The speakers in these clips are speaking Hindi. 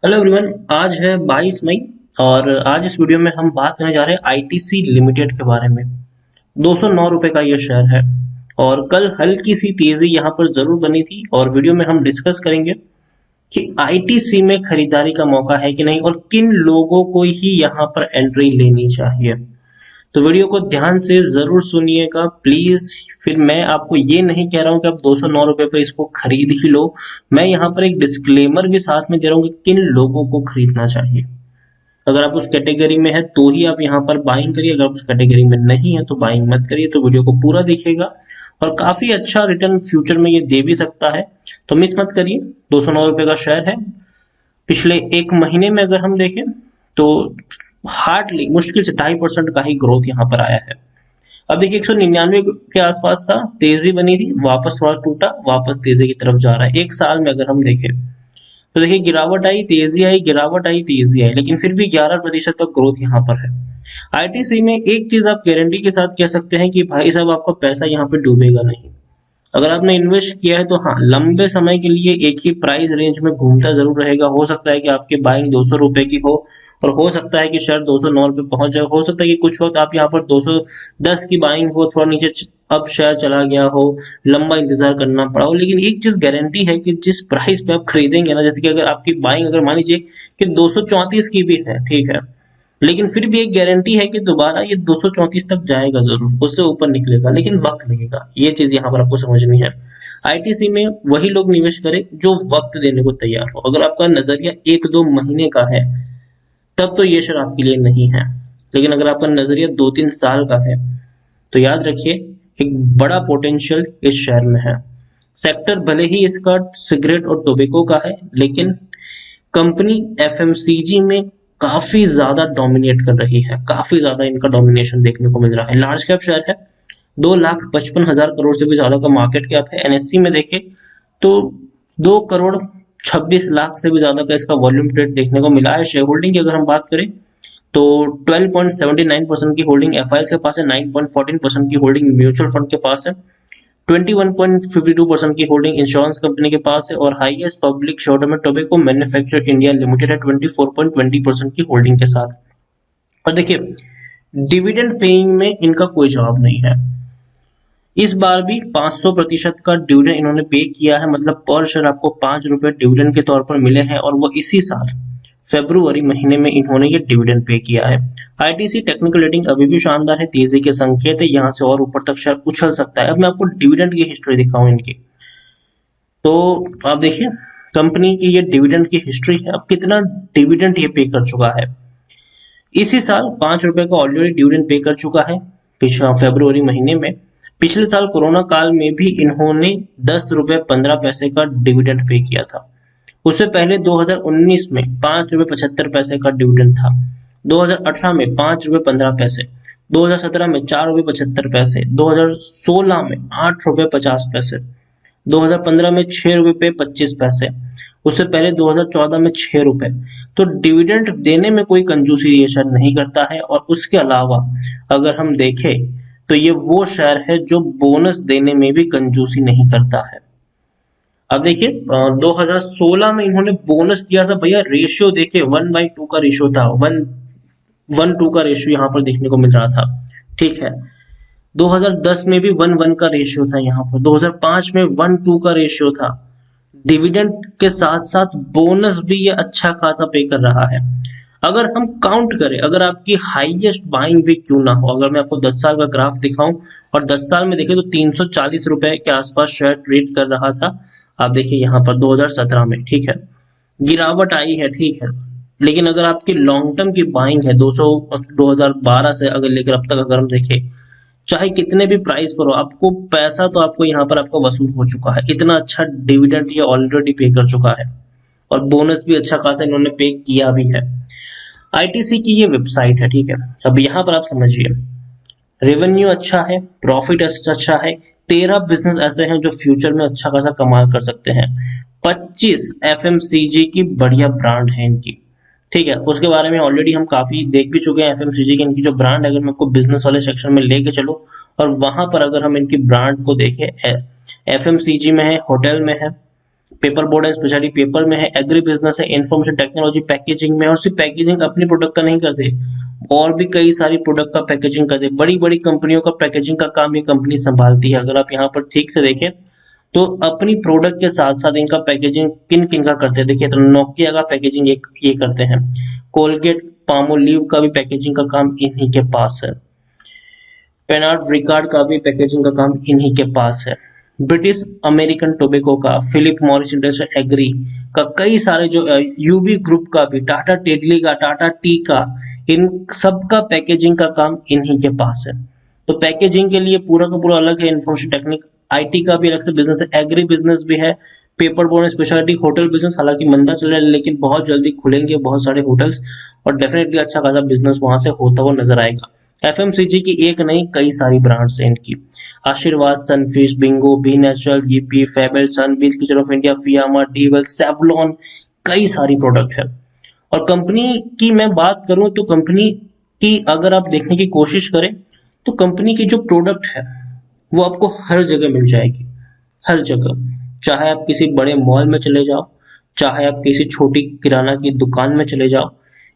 Hello everyone. आज है 22 मई और आज इस वीडियो में हम बात करने जा रहे हैं आईटीसी लिमिटेड के बारे में। 209 रुपए का ये शेयर है और कल हल्की सी तेजी यहाँ पर जरूर बनी थी और वीडियो में हम डिस्कस करेंगे कि आईटीसी में खरीदारी का मौका है कि नहीं और किन लोगों को ही यहाँ पर एंट्री लेनी चाहिए। तो वीडियो को ध्यान से जरूर सुनिएगा प्लीज। फिर मैं आपको ये नहीं कह रहा हूँ कि आप 209 रुपए पर इसको खरीद ही लो। मैं यहाँ पर एक डिस्क्लेमर भी साथ में दे रहा हूँ कि किन लोगों को खरीदना चाहिए। अगर आप उस कैटेगरी में है तो ही आप यहाँ पर बाइंग करिए, अगर आप उस कैटेगरी में नहीं है तो बाइंग मत करिए। तो वीडियो को पूरा देखिएगा और काफी अच्छा रिटर्न फ्यूचर में ये दे भी सकता है, तो मिस मत करिए। 209 रुपए का शेयर है। पिछले एक महीने में अगर हम देखें तो हार्डली मुश्किल से 2.5% का ही ग्रोथ यहाँ पर आया है। अब देखिए 199 के आसपास था, तेजी बनी थी, वापस थोड़ा टूटा, वापस तेजी की तरफ जा रहा है। एक साल में अगर हम देखें तो देखिए गिरावट आई, तेजी आई, गिरावट आई, तेजी आई, लेकिन फिर भी 11% का ग्रोथ यहाँ पर है। आईटीसी में एक चीज आप गारंटी के साथ कह सकते हैं कि भाई साहब आपका पैसा यहाँ पे डूबेगा नहीं। अगर आपने इन्वेस्ट किया है तो हाँ, लंबे समय के लिए एक ही प्राइस रेंज में घूमता जरूर रहेगा। हो सकता है कि आपकी बाइंग 200 रुपए की हो और हो सकता है कि शेयर 209 रुपए पहुंच जाए। हो सकता है कि कुछ वक्त आप यहाँ पर 210 की बाइंग हो, थोड़ा नीचे अब शेयर चला गया हो, लंबा इंतजार करना पड़ा हो। लेकिन एक चीज गारंटी है कि जिस प्राइस पे आप खरीदेंगे ना, जैसे कि अगर आपकी बाइंग अगर मान लीजिए कि 234 की भी है, ठीक है, लेकिन फिर भी एक गारंटी है कि दोबारा ये 234 तक जाएगा जरूर, उससे ऊपर निकलेगा, लेकिन वक्त लगेगा। ये चीज यहाँ पर आपको समझनी है। आईटीसी में वही लोग निवेश करें जो वक्त देने को तैयार हो। अगर आपका नजरिया 1-2 महीने का है तब तो ये शेयर आपके लिए नहीं है, लेकिन अगर आपका नजरिया 2-3 साल का है तो याद रखिए एक बड़ा पोटेंशियल इस शेयर में है। सेक्टर भले ही इसका सिगरेट और टोबैको का है, लेकिन कंपनी एफएमसीजी में काफी ज्यादा डोमिनेट कर रही है, काफी ज्यादा इनका डोमिनेशन देखने को मिल रहा है। लार्ज कैप शेयर है, 2,55,000 करोड़ से भी ज्यादा का मार्केट कैप है। एनएससी में देखे तो 2,26,00,000 से भी ज्यादा का इसका वॉल्यूम ट्रेड देखने को मिला है। शेयर होल्डिंग की अगर हम बात करें तो 12.79% की होल्डिंग एफआईएस के पास है, 9.14% की होल्डिंग म्यूचुअल फंड के पास है, 21.52% की होल्डिंग इंश्योरेंस कंपनी के पास है और हाईएस्ट पब्लिक शेयर में टोबैको मैन्युफैक्चर इंडिया लिमिटेड है 24.20% की होल्डिंग के साथ। और देखिए डिविडेंड पेइंग में इनका कोई जवाब नहीं है। इस बार भी 500% का डिविडेंड इन्होंने पे किया है, मतलब पर शेयर आपको 5 रुपए डिविडेंड के तौर पर मिले हैं और वो इसी साल फरवरी महीने में इन्होंने ये डिविडेंड पे किया है। आईटीसी टेक्निकल रेटिंग अभी भी शानदार है, तेजी के संकेत है, यहाँ से और ऊपर तक शेयर उछल सकता है। अब मैं आपको डिविडेंड की हिस्ट्री दिखाऊं इनकी, तो आप देखिए कंपनी की ये डिविडेंड की हिस्ट्री है। अब कितना डिविडेंड ये पे कर चुका है। इसी साल 5 रुपए का ऑलरेडी डिविडेंड पे कर चुका है पिछला फरवरी महीने में। पिछले साल कोरोना काल में भी इन्होंने 10 रुपए 15 पैसे का डिविडेंड पे किया था। उससे पहले 2019 में 5 रुपए 75 पैसे का डिविडेंड था, 2018 में 5 रुपए 15 पैसे, 2017 में 4 रुपए 75 पैसे, 2016 में 8 रुपए 50 पैसे, 2015 में 6 रुपए 25 पैसे, उससे पहले 2014 में 6 रुपए। तो डिविडेंड देने में कोई कंजूसी ये शेयर नहीं करता है। और उसके अलावा अगर हम देखें तो ये वो शेयर है जो बोनस देने में भी कंजूसी नहीं करता है। अब देखिए 2016 में इन्होंने बोनस दिया था भैया, रेशियो देखिए 1/2 का रेशियो था, 1:1 का रेशियो यहाँ पर देखने को मिल रहा था, ठीक है। 2010 में भी 1:1 का रेशियो था यहाँ पर, 2005 में 1:2 का रेशियो था। डिविडेंड के साथ साथ बोनस भी ये अच्छा खासा पे कर रहा है। अगर हम काउंट करें, अगर आपकी हाईएस्ट बाइंग भी क्यों ना हो, अगर मैं आपको 10 साल का ग्राफ दिखाऊं और 10 साल में देखें तो 340 रुपए के आसपास शेयर ट्रेड कर रहा था। आप देखिए यहाँ पर 2017 में, ठीक है, गिरावट आई है, ठीक है, लेकिन अगर आपकी लॉन्ग टर्म की बाइंग है 2012 से अगर लेकर अब तक अगर हम देखें, चाहे कितने भी प्राइस पर हो, आपको पैसा तो आपको यहाँ पर आपको वसूल हो चुका है। इतना अच्छा डिविडेंड ये ऑलरेडी पे कर चुका है और बोनस भी अच्छा खासा इन्होंने पे किया भी है। आईटीसी की ये वेबसाइट है, ठीक है। अब यहाँ पर आप समझिए रेवेन्यू अच्छा है, प्रॉफिट अच्छा है, 13 बिजनेस ऐसे हैं जो फ्यूचर में अच्छा खासा कमाल कर सकते हैं, 25 एफएमसीजी की बढ़िया ब्रांड है इनकी, ठीक है। उसके बारे में ऑलरेडी हम काफी देख भी चुके हैं। एफएमसीजी की इनकी जो ब्रांड है, अगर मैं आपको बिजनेस वाले सेक्शन में लेके चलो और वहां पर अगर हम इनकी ब्रांड को देखें, एफएमसीजी में है, होटल में है, पेपर बोर्ड है, स्पेशली पेपर में है, एग्री बिजनेस है, इंफॉर्मेशन टेक्नोलॉजी, पैकेजिंग में। और सिर्फ पैकेजिंग अपनी प्रोडक्ट का नहीं करते, और भी कई सारी प्रोडक्ट का पैकेजिंग करते। बड़ी बड़ी कंपनियों का पैकेजिंग का काम ये कंपनी संभालती है। अगर आप यहाँ पर ठीक से देखें तो अपनी प्रोडक्ट के साथ साथ इनका पैकेजिंग किन किन का करते हैं। देखिए तो नोकिया का पैकेजिंग ये करते हैं, कोलगेट पामोलिव का भी पैकेजिंग का काम इन्हीं के पास है, पेनार्ड रिकार्ड का भी पैकेजिंग का काम इन्हीं के पास है, ब्रिटिश अमेरिकन टोबैको का, फिलिप मॉरिस इंडस्ट्रियल एग्री का, कई सारे जो यूबी ग्रुप का भी, टाटा टेडली का, टाटा टी का, इन सब का पैकेजिंग का काम इन्हीं के पास है। तो पैकेजिंग के लिए पूरा का पूरा अलग है, इंफॉर्मेशन टेक्निक, आईटी का भी अलग से बिजनेस है, एग्री बिजनेस भी है, paper board, speciality, hotel business हालांकि मंदा चल रहा है लेकिन बहुत जल्दी खुलेंगे बहुत सारे होटल्स, और डेफिनेटली अच्छा खासा बिजनेस वहां से होता हुआ नजर आएगा। एफएमसीजी की एक नहीं कई सारी ब्रांड्स हैं इनकी, Aashirvaad, Sunfeast, Bingo, B Natural, Yippee, Fabelle, Sunbean, Kitchen of India, Fiama, Vivel, Savlon, कई सारी प्रोडक्ट है। और कंपनी की मैं बात करूं तो कंपनी की अगर आप देखने की कोशिश करें तो कंपनी की जो प्रोडक्ट है वो आपको हर जगह मिल जाएगी, हर जगह। चाहे आप किसी बड़े मॉल में चले जाओ, चाहे आप किसी छोटी किराना की दुकान में चले जाओ,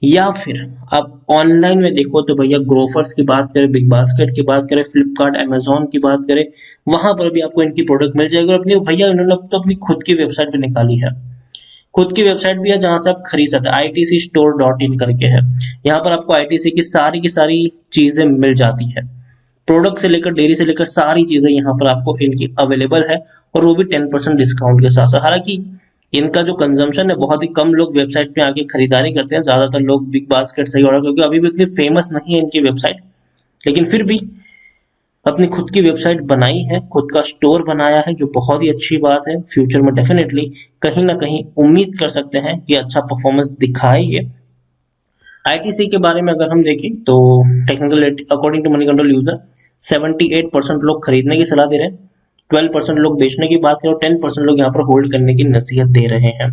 या फिर आप ऑनलाइन में देखो तो भैया ग्रोफर्स की बात करें, बिग बास्केट की बात करें, फ्लिपकार्ट, अमेजोन की बात करें, वहां पर भी आपको इनकी प्रोडक्ट मिल जाएगी। और अपनी भैया इन्होंने तो अपनी खुद की वेबसाइट भी निकाली है, खुद की वेबसाइट भी है जहां से आप खरीद सकते हैं, ITCstore.in करके है। यहाँ पर आपको ITC की सारी चीजें मिल जाती है, प्रोडक्ट से लेकर डेयरी से लेकर सारी चीजें यहाँ पर आपको इनकी अवेलेबल है, और वो भी 10% डिस्काउंट के साथ साथ। हालांकि इनका जो कंजम्पशन है बहुत ही कम लोग वेबसाइट पे आके खरीदारी करते हैं, ज्यादातर लोग बिग बास्केट से ही ऑर्डर, क्योंकि अभी भी उतनी फेमस नहीं है इनकी वेबसाइट, लेकिन फिर भी अपनी खुद की वेबसाइट बनाई है, खुद का स्टोर बनाया है, जो बहुत ही अच्छी बात है। फ्यूचर में डेफिनेटली कहीं ना कहीं उम्मीद कर सकते हैं कि अच्छा परफॉर्मेंस दिखाए ये। आईटीसी के बारे में अगर हम देखें तो technical according to money control user 78% लोग खरीदने की सलाह दे रहे हैं, 12% लोग बेचने की बात करें, और 10% लोग यहाँ पर होल्ड करने की नसीहत दे रहे हैं।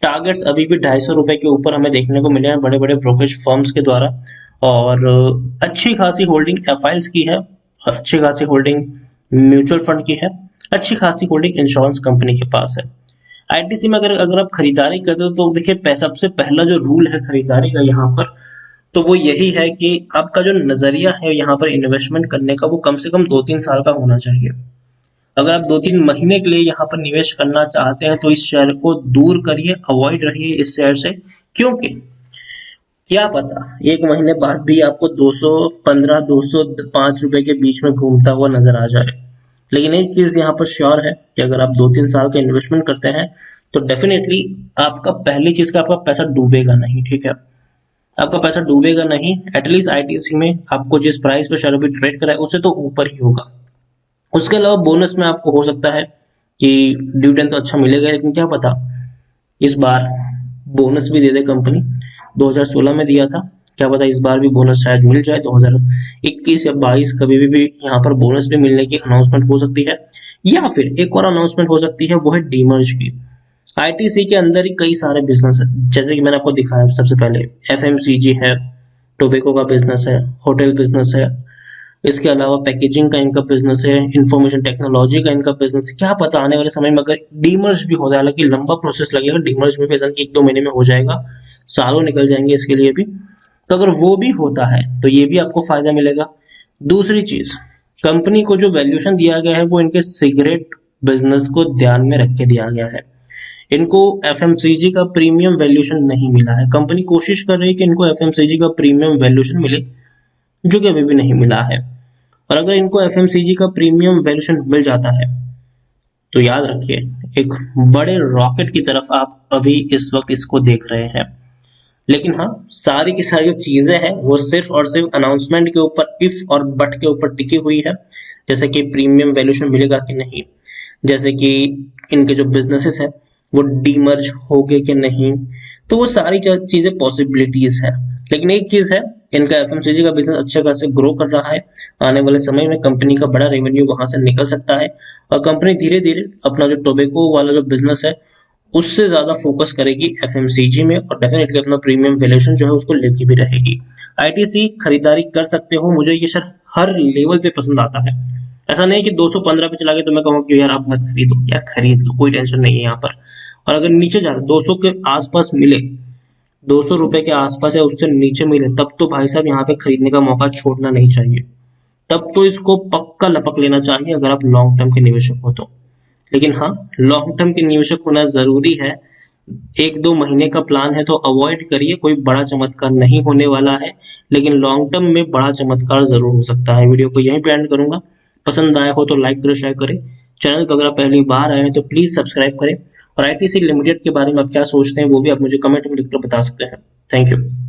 टारगेट्स अभी भी 250 रुपए के ऊपर हमें देखने को मिले हैं बड़े बड़े ब्रोकरेज फर्म्स के द्वारा, और अच्छी खासी होल्डिंग एफआईएल्स की है, अच्छी खासी होल्डिंग म्यूचुअल फंड की है, अच्छी खासी होल्डिंग इंश्योरेंस कंपनी के पास है। आईटीसी में अगर अगर आप खरीदारी करते हो तो देखिए सबसे पहला जो रूल है खरीदारी का यहाँ पर, तो वो यही है कि आपका जो नजरिया है यहाँ पर इन्वेस्टमेंट करने का वो कम से कम 2-3 साल का होना चाहिए। अगर आप 2-3 महीने के लिए यहाँ पर निवेश करना चाहते हैं तो इस शेयर को दूर करिए, अवॉइड रहिए इस शेयर से, क्योंकि क्या पता एक महीने बाद भी आपको 215 205 रुपए के बीच में घूमता हुआ नजर आ जाए। लेकिन एक चीज यहाँ पर श्योर है कि अगर आप 2-3 साल का इन्वेस्टमेंट करते हैं तो डेफिनेटली आपका पहली चीज का आपका पैसा डूबेगा नहीं, ठीक है, आपका पैसा डूबेगा नहीं, एटलीस्ट आईटीसी में आपको जिस प्राइस पे शेयर अभी ट्रेड करा है उससे तो ऊपर ही होगा। उसके अलावा बोनस में आपको हो सकता है कि डिविडेंड तो अच्छा मिलेगा, लेकिन क्या पता इस बार बोनस भी दे दे कंपनी, 2016 में दिया था, क्या पता इस बार भी बोनस शायद मिल जाए, 2021 या 22 कभी भी यहाँ पर बोनस भी मिलने की अनाउंसमेंट हो सकती है। या फिर एक और अनाउंसमेंट हो सकती है, वो है डीमर्ज की। आईटीसी के अंदर ही कई सारे बिजनेस है, जैसे कि मैंने आपको दिखाया सबसे पहले एफएमसीजी है, टोबैको का बिजनेस है, होटल बिजनेस है, इसके अलावा पैकेजिंग का इनका बिजनेस है, इंफॉर्मेशन टेक्नोलॉजी का इनका बिजनेस है। क्या पता आने वाले समय में अगर डीमर्ज भी हो जाए, हालांकि लंबा प्रोसेस लगेगा, डीमर्ज में भी ऐसा 1-2 महीने में हो जाएगा, सालों निकल जाएंगे इसके लिए भी, तो अगर वो भी होता है तो ये भी आपको फायदा मिलेगा। दूसरी चीज, कंपनी को जो वैल्यूएशन दिया गया है वो इनके सिगरेट बिजनेस को ध्यान में रख के दिया गया है, इनको एफएमसीजी का प्रीमियम वैल्यूएशन नहीं मिला है। कंपनी कोशिश कर रही है कि इनको एफएमसीजी का प्रीमियम वैल्यूएशन मिले, जो कि अभी भी नहीं मिला है। और अगर इनको एफएमसीजी का प्रीमियम वैल्यूएशन मिल जाता है तो याद रखिए एक बड़े रॉकेट की तरफ आप अभी इस वक्त इसको देख रहे हैं। लेकिन हाँ, सारी की सारी जो चीजें हैं वो सिर्फ और सिर्फ अनाउंसमेंट के ऊपर, इफ और बट के ऊपर टिकी हुई है, जैसे कि प्रीमियम वैल्यूएशन मिलेगा कि नहीं, जैसे कि इनके जो बिजनेसेस है वो डीमर्ज हो गए कि नहीं, तो वो सारी चीजें पॉसिबिलिटीज है। लेकिन एक चीज है, इनका एफएमसीजी का बिजनेस अच्छे खासे ग्रो कर रहा है, आने वाले समय में कंपनी का बड़ा रेवेन्यू वहां से निकल सकता है, और कंपनी धीरे धीरे अपना जो टोबैको वाला जो बिजनेस है उससे ज्यादा फोकस करेगी एफएमसीजी में, और डेफिनेटली अपना प्रीमियम वैल्यूएशन जो है उसको लेके भी रहेगी। आईटीसी खरीदारी कर सकते हो, मुझे ये शेयर हर लेवल पे पसंद आता है, ऐसा नहीं कि 215 पे चला गया तो मैं कहूँगा कि यार आप मत खरीदो, यार खरीद लो, कोई टेंशन नहीं है यहाँ पर। और अगर नीचे जा रहा 200 के आसपास मिले, 200 रुपए के आसपास या उससे नीचे मिले, तब तो भाई साहब यहाँ पे खरीदने का मौका छोड़ना नहीं चाहिए। तब तो इसको पक्का लपक लेना चाहिए अगर आप लॉन्ग टर्म के निवेशक हो तो। लेकिन हाँ, लॉन्ग टर्म के निवेशक होना जरूरी है। 1-2 महीने का प्लान है तो अवॉइड करिए, कोई बड़ा चमत्कार नहीं होने वाला है। लेकिन लॉन्ग टर्म में बड़ा चमत्कार जरूर हो सकता है। वीडियो को यहीं पे एंड करूंगा। पसंद आया हो तो लाइक करें, शेयर करें। चैनल पर अगर आप पहली बार आए हैं तो प्लीज सब्सक्राइब करें। और आईटीसी लिमिटेड के बारे में आप क्या सोचते हैं वो भी आप मुझे कमेंट में लिखकर बता सकते हैं। Thank you.